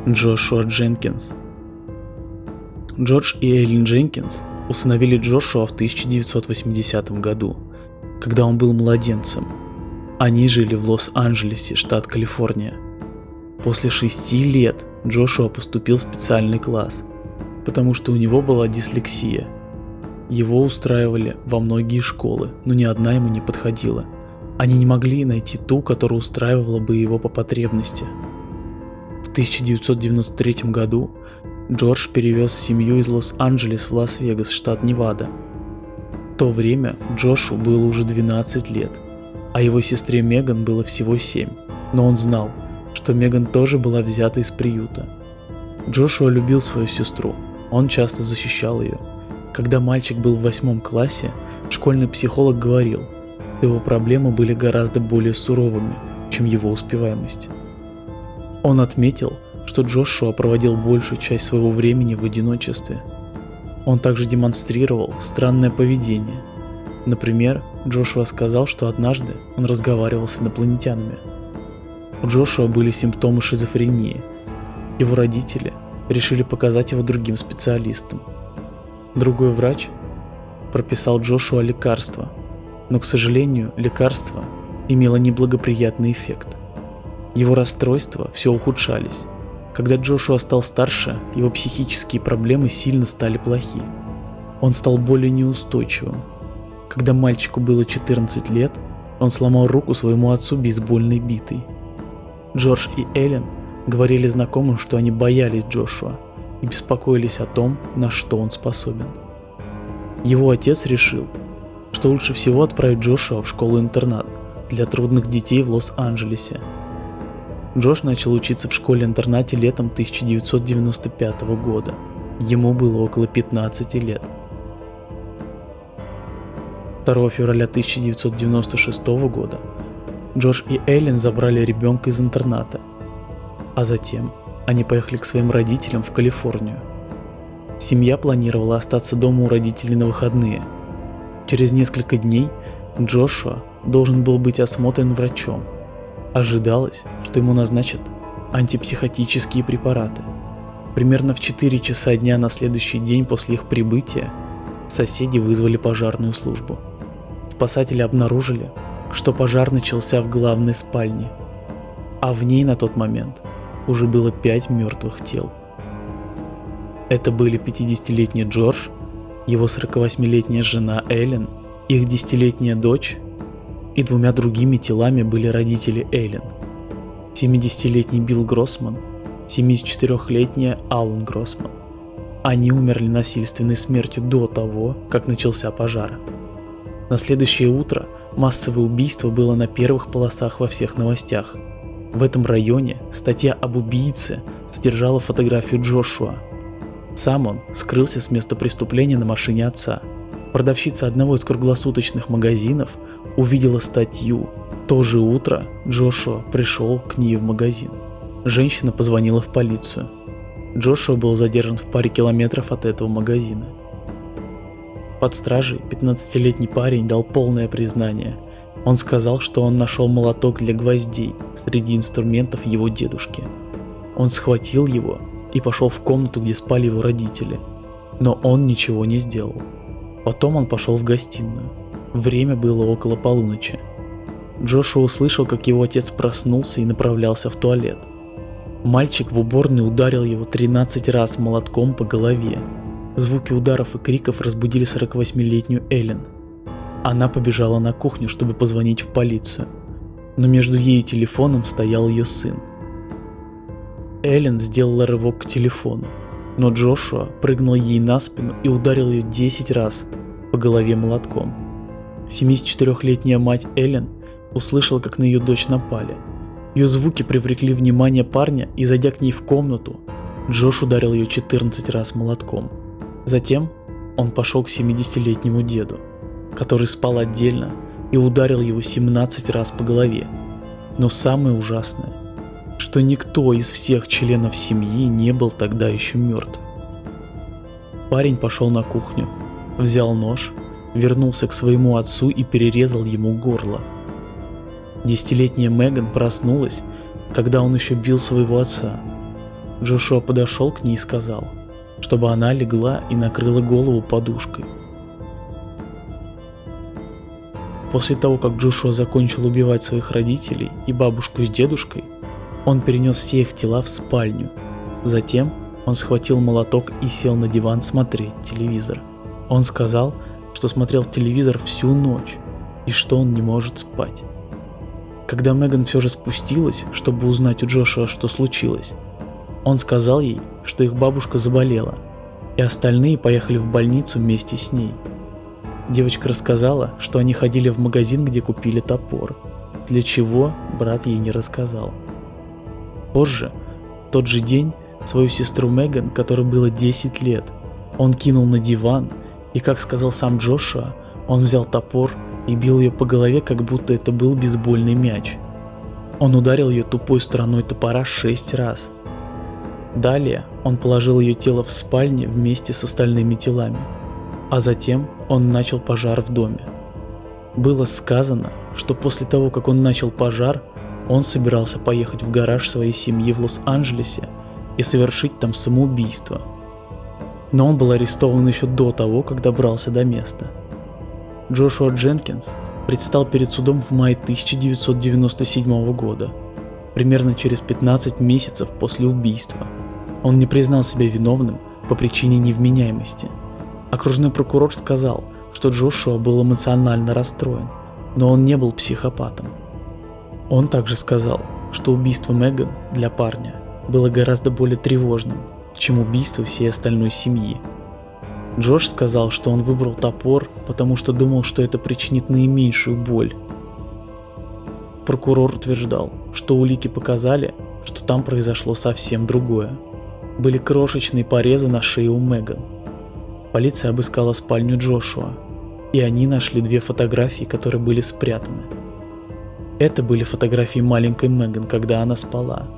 Джошуа Дженкинс. Джордж и Эллен Дженкинс усыновили Джошуа в 1980 году, когда он был младенцем. Они жили в Лос-Анджелесе, штат Калифорния. После 6 лет Джошуа поступил в специальный класс, потому что у него была дислексия. Его устраивали во многие школы, но ни одна ему не подходила. Они не могли найти ту, которая устраивала бы его по потребности. В 1993 году Джордж перевез семью из Лос-Анджелес в Лас-Вегас, штат Невада. В то время Джошу было уже 12 лет, а его сестре Меган было всего 7, но он знал, что Меган тоже была взята из приюта. Джошуа любил свою сестру, он часто защищал ее. Когда мальчик был в 8 классе, школьный психолог говорил, что его проблемы были гораздо более суровыми, чем его успеваемость. Он отметил, что Джошуа проводил большую часть своего времени в одиночестве. Он также демонстрировал странное поведение. Например, Джошуа сказал, что однажды он разговаривал с инопланетянами. У Джошуа были симптомы шизофрении. Его родители решили показать его другим специалистам. Другой врач прописал Джошуа лекарство, но, к сожалению, лекарство имело неблагоприятный эффект. Его расстройства все ухудшались. Когда Джошуа стал старше, его психические проблемы сильно стали плохи. Он стал более неустойчивым. Когда мальчику было 14 лет, он сломал руку своему отцу бейсбольной битой. Джордж и Эллен говорили знакомым, что они боялись Джошуа и беспокоились о том, на что он способен. Его отец решил, что лучше всего отправить Джошуа в школу-интернат для трудных детей в Лос-Анджелесе. Джош начал учиться в школе-интернате летом 1995 года. Ему было около 15 лет. 2 февраля 1996 года Джош и Эллен забрали ребенка из интерната, а затем они поехали к своим родителям в Калифорнию. Семья планировала остаться дома у родителей на выходные. Через несколько дней Джошуа должен был быть осмотрен врачом. Ожидалось, что ему назначат антипсихотические препараты. Примерно в 4 часа дня на следующий день после их прибытия соседи вызвали пожарную службу. Спасатели обнаружили, что пожар начался в главной спальне, а в ней на тот момент уже было 5 мертвых тел. Это были 50-летний Джордж, его 48-летняя жена Эллен, их 10-летняя дочь, и 2 другими телами были родители Эллен: 70-летний Билл Гроссман, 74-летняя Аллен Гроссман. Они умерли насильственной смертью до того, как начался пожар. На следующее утро массовое убийство было на первых полосах во всех новостях. В этом районе статья об убийце содержала фотографию Джошуа. Сам он скрылся с места преступления на машине отца. Продавщица одного из круглосуточных магазинов увидела статью. В то же утро Джошуа пришел к ней в магазин. Женщина позвонила в полицию. Джошуа был задержан в паре километров от этого магазина. Под стражей 15-летний парень дал полное признание. Он сказал, что он нашел молоток для гвоздей среди инструментов его дедушки. Он схватил его и пошел в комнату, где спали его родители, но он ничего не сделал. Потом он пошел в гостиную. Время было около полуночи. Джошуа услышал, как его отец проснулся и направлялся в туалет. Мальчик в уборной ударил его 13 раз молотком по голове. Звуки ударов и криков разбудили 48-летнюю Эллен. Она побежала на кухню, чтобы позвонить в полицию, но между ей и телефоном стоял ее сын. Эллен сделала рывок к телефону, но Джошуа прыгнул ей на спину и ударил ее 10 раз по голове молотком. 74-летняя мать Эллен услышала, как на ее дочь напали. Ее звуки привлекли внимание парня, и, зайдя к ней в комнату, Джош ударил ее 14 раз молотком. Затем он пошел к 70-летнему деду, который спал отдельно, и ударил его 17 раз по голове. Но самое ужасное, что никто из всех членов семьи не был тогда еще мертв. Парень пошел на кухню, взял нож, вернулся к своему отцу и перерезал ему горло. 10-летняя Меган проснулась, когда он еще бил своего отца. Джошуа подошел к ней и сказал, чтобы она легла и накрыла голову подушкой. После того, как Джошуа закончил убивать своих родителей и бабушку с дедушкой, он перенес все их тела в спальню. Затем он схватил молоток и сел на диван смотреть телевизор. Он сказал, что смотрел телевизор всю ночь и что он не может спать. Когда Меган все же спустилась, чтобы узнать у Джошуа, что случилось, он сказал ей, что их бабушка заболела, и остальные поехали в больницу вместе с ней. Девочка рассказала, что они ходили в магазин, где купили топор, для чего брат ей не рассказал. Позже, в тот же день, свою сестру Меган, которой было 10 лет, он кинул на диван, и, как сказал сам Джошуа, он взял топор и бил ее по голове, как будто это был бейсбольный мяч. Он ударил ее тупой стороной топора 6 раз. Далее он положил ее тело в спальне вместе с остальными телами, а затем он начал пожар в доме. Было сказано, что после того, как он начал пожар, он собирался поехать в гараж своей семьи в Лос-Анджелесе и совершить там самоубийство. Но он был арестован еще до того, как добрался до места. Джошуа Дженкинс предстал перед судом в мае 1997 года, примерно через 15 месяцев после убийства. Он не признал себя виновным по причине невменяемости. Окружной прокурор сказал, что Джошуа был эмоционально расстроен, но он не был психопатом. Он также сказал, что убийство Меган для парня было гораздо более тревожным, чем убийство всей остальной семьи. Джош сказал, что он выбрал топор, потому что думал, что это причинит наименьшую боль. Прокурор утверждал, что улики показали, что там произошло совсем другое. Были крошечные порезы на шее у Меган. Полиция обыскала спальню Джошуа, и они нашли 2 фотографии, которые были спрятаны. Это были фотографии маленькой Меган, когда она спала.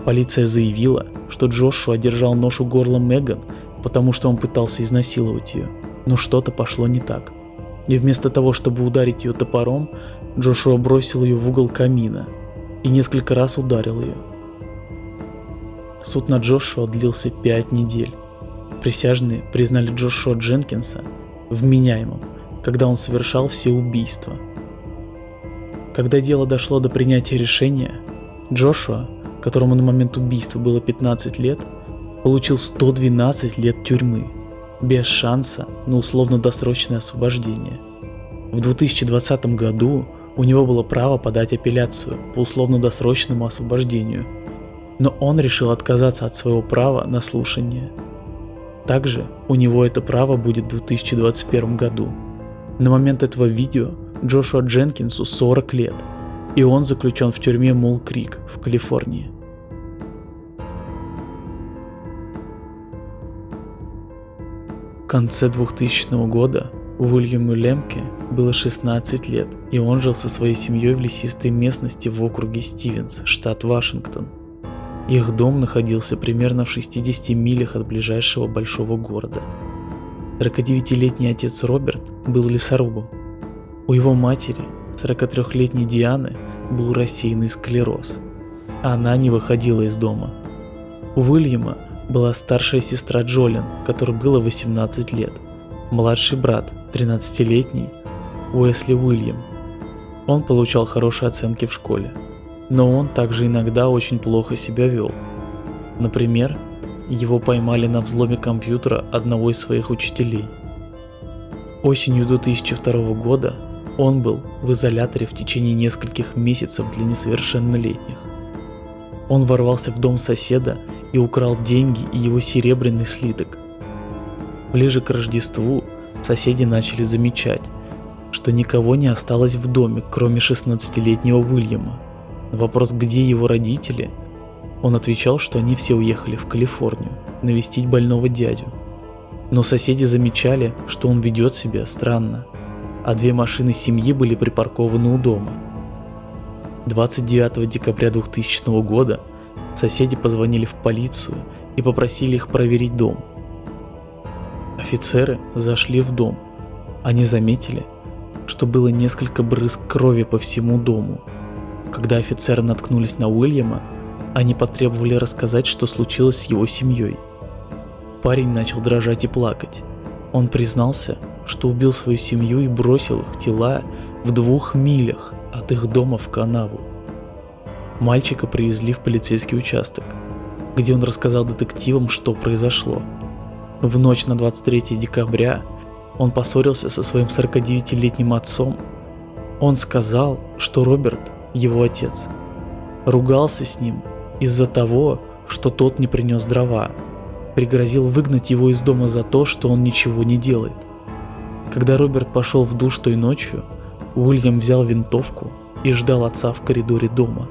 Полиция заявила, что Джошуа держал нож у горла Меган, потому что он пытался изнасиловать ее, но что-то пошло не так. И вместо того, чтобы ударить ее топором, Джошуа бросил ее в угол камина и несколько раз ударил ее. Суд над Джошуа длился 5 недель. Присяжные признали Джошуа Дженкинса вменяемым, когда он совершал все убийства. Когда дело дошло до принятия решения, Джошуа, которому на момент убийства было 15 лет, получил 112 лет тюрьмы, без шанса на условно-досрочное освобождение. В 2020 году у него было право подать апелляцию по условно-досрочному освобождению, но он решил отказаться от своего права на слушание. Также у него это право будет в 2021 году. На момент этого видео Джошуа Дженкинсу 40 лет, и он заключен в тюрьме Мул-Крик в Калифорнии. В конце 2000 года Уильяму Лемке было 16 лет, и он жил со своей семьей в лесистой местности в округе Стивенс, штат Вашингтон. Их дом находился примерно в 60 милях от ближайшего большого города. 49-летний отец Роберт был лесорубом. У его матери, 43-летней Дианы, был рассеянный склероз. Она не выходила из дома. У Уильяма была старшая сестра Джолин, которой было 18 лет, младший брат, 13-летний Уэсли Уильям. Он получал хорошие оценки в школе, но он также иногда очень плохо себя вел. Например, его поймали на взломе компьютера одного из своих учителей. Осенью 2002 года он был в изоляторе в течение нескольких месяцев для несовершеннолетних. Он ворвался в дом соседа и украл деньги и его серебряный слиток. Ближе к Рождеству соседи начали замечать, что никого не осталось в доме, кроме 16-летнего Уильяма. На вопрос, где его родители, он отвечал, что они все уехали в Калифорнию навестить больного дядю. Но соседи замечали, что он ведет себя странно, а 2 машины семьи были припаркованы у дома. 29 декабря 2000 года соседи позвонили в полицию и попросили их проверить дом. Офицеры зашли в дом. Они заметили, что было несколько брызг крови по всему дому. Когда офицеры наткнулись на Уильяма, Они потребовали рассказать, что случилось с его семьей. Парень начал дрожать и плакать. Он признался, что убил свою семью и бросил их тела в 2 милях от их дома в канаву. Мальчика привезли в полицейский участок, где он рассказал детективам, что произошло. В ночь на 23 декабря он поссорился со своим 49-летним отцом. Он сказал, что Роберт, его отец, ругался с ним из-за того, что тот не принес дрова, пригрозил выгнать его из дома за то, что он ничего не делает. Когда Роберт пошел в душ той ночью, Уильям взял винтовку и ждал отца в коридоре дома.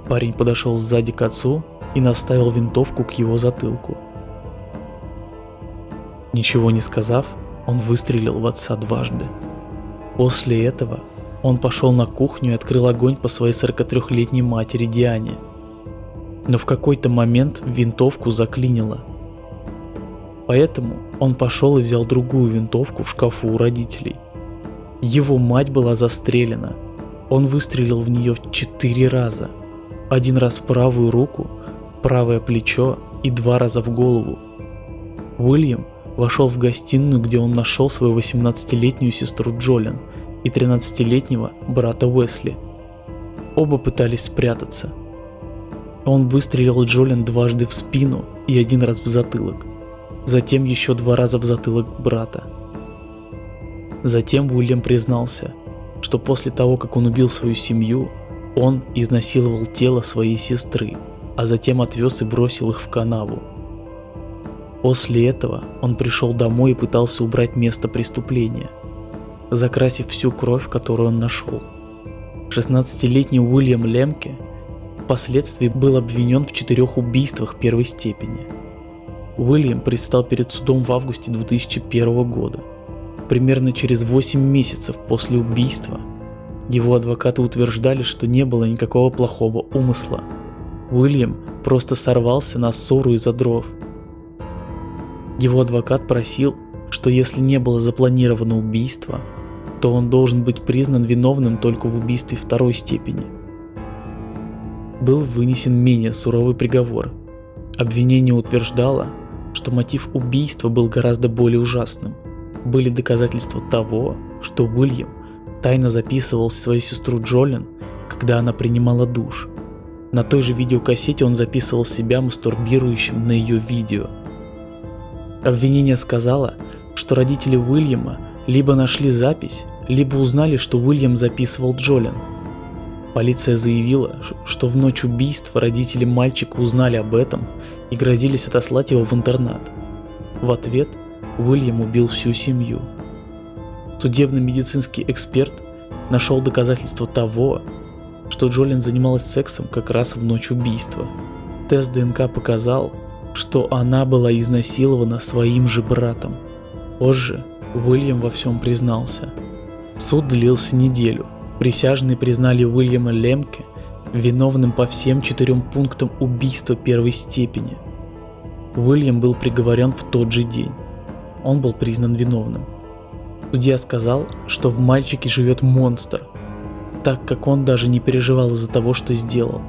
Парень подошел сзади к отцу и наставил винтовку к его затылку. Ничего не сказав, он выстрелил в отца 2 раза. После этого он пошел на кухню и открыл огонь по своей 43-летней матери Диане. Но в какой-то момент винтовку заклинило. Поэтому он пошел и взял другую винтовку в шкафу у родителей. Его мать была застрелена. Он выстрелил в нее 4 раза. 1 раз в правую руку, правое плечо и 2 раза в голову. Уильям вошел в гостиную, где он нашел свою 18-летнюю сестру Джолен и 13-летнего брата Уэсли. Оба пытались спрятаться. Он выстрелил Джолен 2 раза в спину и 1 раз в затылок. Затем еще 2 раза в затылок брата. Затем Уильям признался, что после того, как он убил свою семью, он изнасиловал тело своей сестры, а затем отвез и бросил их в канаву. После этого он пришел домой и пытался убрать место преступления, закрасив всю кровь, которую он нашел. 16-летний Уильям Лемке впоследствии был обвинен в 4 убийствах 1-й степени. Уильям предстал перед судом в августе 2001 года. Примерно через 8 месяцев после убийства его адвокаты утверждали, что не было никакого плохого умысла. Уильям просто сорвался на ссору из-за дров. Его адвокат просил, что если не было запланировано убийство, то он должен быть признан виновным только в убийстве 2-й степени. Был вынесен менее суровый приговор. Обвинение утверждало, что мотив убийства был гораздо более ужасным. Были доказательства того, что Уильям тайно записывал свою сестру Джолен, когда она принимала душ. На той же видеокассете он записывал себя мастурбирующим на ее видео. Обвинение сказало, что родители Уильяма либо нашли запись, либо узнали, что Уильям записывал Джолен. Полиция заявила, что в ночь убийства родители мальчика узнали об этом и грозились отослать его в интернат. В ответ Уильям убил всю семью. Судебно-медицинский эксперт нашел доказательства того, что Джолен занималась сексом как раз в ночь убийства. Тест ДНК показал, что она была изнасилована своим же братом. Позже Уильям во всем признался. Суд длился неделю. Присяжные признали Уильяма Лемке виновным по всем 4 пунктам убийства 1-й степени. Уильям был приговорен в тот же день. Он был признан виновным. Судья сказал, что в мальчике живет монстр, так как он даже не переживал из-за того, что сделал.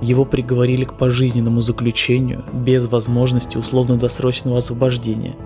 Его приговорили к пожизненному заключению без возможности условно-досрочного освобождения.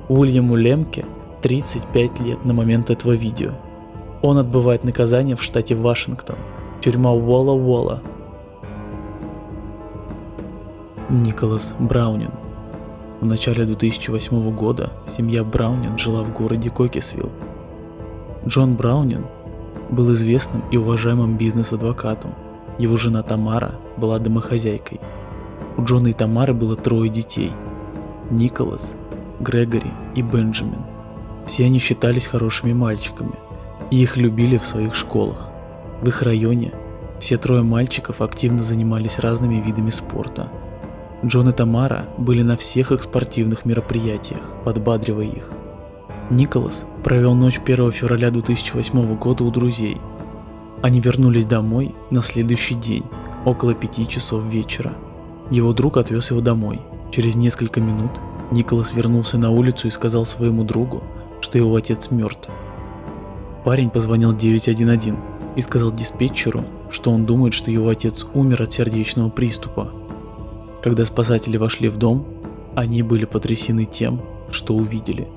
Уильяму Лемке 35 лет на момент этого видео. Он отбывает наказание в штате Вашингтон, тюрьма Уолла-Уолла. Николас Браунин. В начале 2008 года семья Браунин жила в городе Кокисвилл. Джон Браунин был известным и уважаемым бизнес-адвокатом. Его жена Тамара была домохозяйкой. У Джона и Тамары было 3 детей: Николас, Грегори и Бенджамин. Все они считались хорошими мальчиками, и их любили в своих школах. В их районе все 3 мальчиков активно занимались разными видами спорта. Джон и Тамара были на всех их спортивных мероприятиях, подбадривая их. Николас провел ночь 1 февраля 2008 года у друзей. Они вернулись домой на следующий день, около 5 часов вечера. Его друг отвез его домой. Через несколько минут Николас вернулся на улицу и сказал своему другу, что его отец мертв. Парень позвонил 911 и сказал диспетчеру, что он думает, что его отец умер от сердечного приступа. Когда спасатели вошли в дом, они были потрясены тем, что увидели.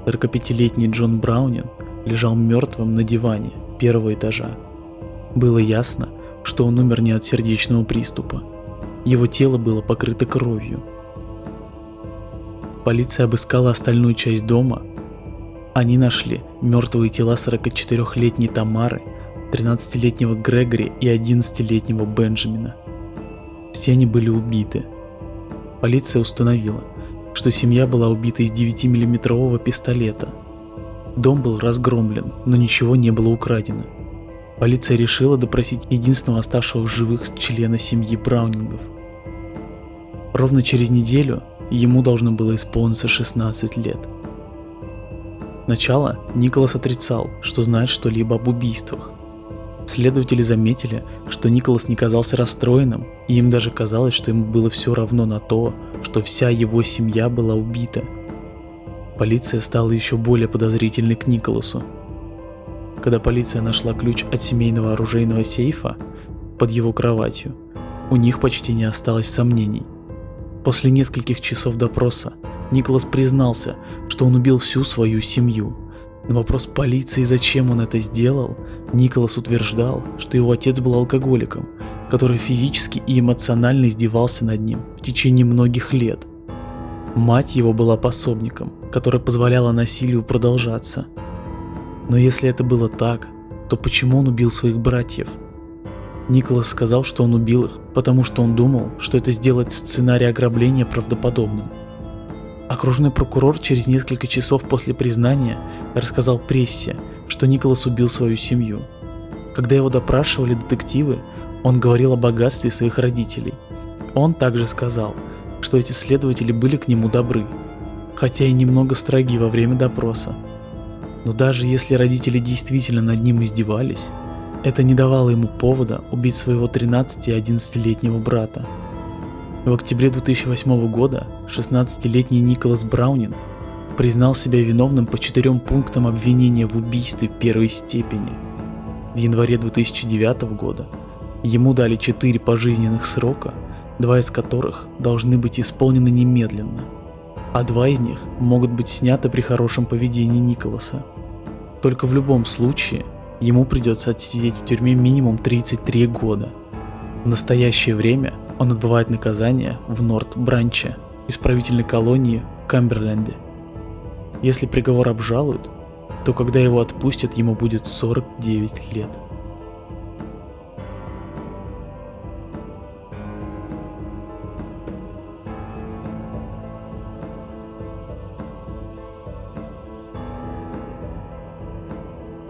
45-летний Джон Браунин лежал мертвым на диване первого этажа. Было ясно, что он умер не от сердечного приступа. Его тело было покрыто кровью. Полиция обыскала остальную часть дома. Они нашли мертвые тела 44-летней Тамары, 13-летнего Грегори и 11-летнего Бенджамина. Все они были убиты. Полиция установила, что семья была убита из 9-миллиметрового пистолета. Дом был разгромлен, но ничего не было украдено. Полиция решила допросить единственного оставшего в живых члена семьи Браунингов. Ровно через неделю ему должно было исполниться 16 лет. Сначала Николас отрицал, что знает что-либо об убийствах. Следователи заметили, что Николас не казался расстроенным, и им даже казалось, что ему было все равно на то, что вся его семья была убита. Полиция стала еще более подозрительной к Николасу. Когда полиция нашла ключ от семейного оружейного сейфа под его кроватью, у них почти не осталось сомнений. После нескольких часов допроса Николас признался, что он убил всю свою семью. На вопрос полиции, зачем он это сделал, Николас утверждал, что его отец был алкоголиком, который физически и эмоционально издевался над ним в течение многих лет. Мать его была пособником, которая позволяла насилию продолжаться. Но если это было так, то почему он убил своих братьев? Николас сказал, что он убил их, потому что он думал, что это сделает сценарий ограбления правдоподобным. Окружной прокурор через несколько часов после признания рассказал прессе, что Николас убил свою семью. Когда его допрашивали детективы, он говорил о богатстве своих родителей. Он также сказал, что эти следователи были к нему добры, хотя и немного строги во время допроса. Но даже если родители действительно над ним издевались, это не давало ему повода убить своего 13- и 11-летнего брата. В октябре 2008 года 16-летний Николас Браунинг признал себя виновным по 4 пунктам обвинения в убийстве первой степени. В январе 2009 года ему дали 4 пожизненных срока, 2 из которых должны быть исполнены немедленно, а 2 из них могут быть сняты при хорошем поведении Николаса. Только в любом случае ему придется отсидеть в тюрьме минимум 33 года. В настоящее время он отбывает наказание в Норт-Бранче, исправительной колонии в Камберленде. Если приговор обжалуют, то когда его отпустят, ему будет 49 лет.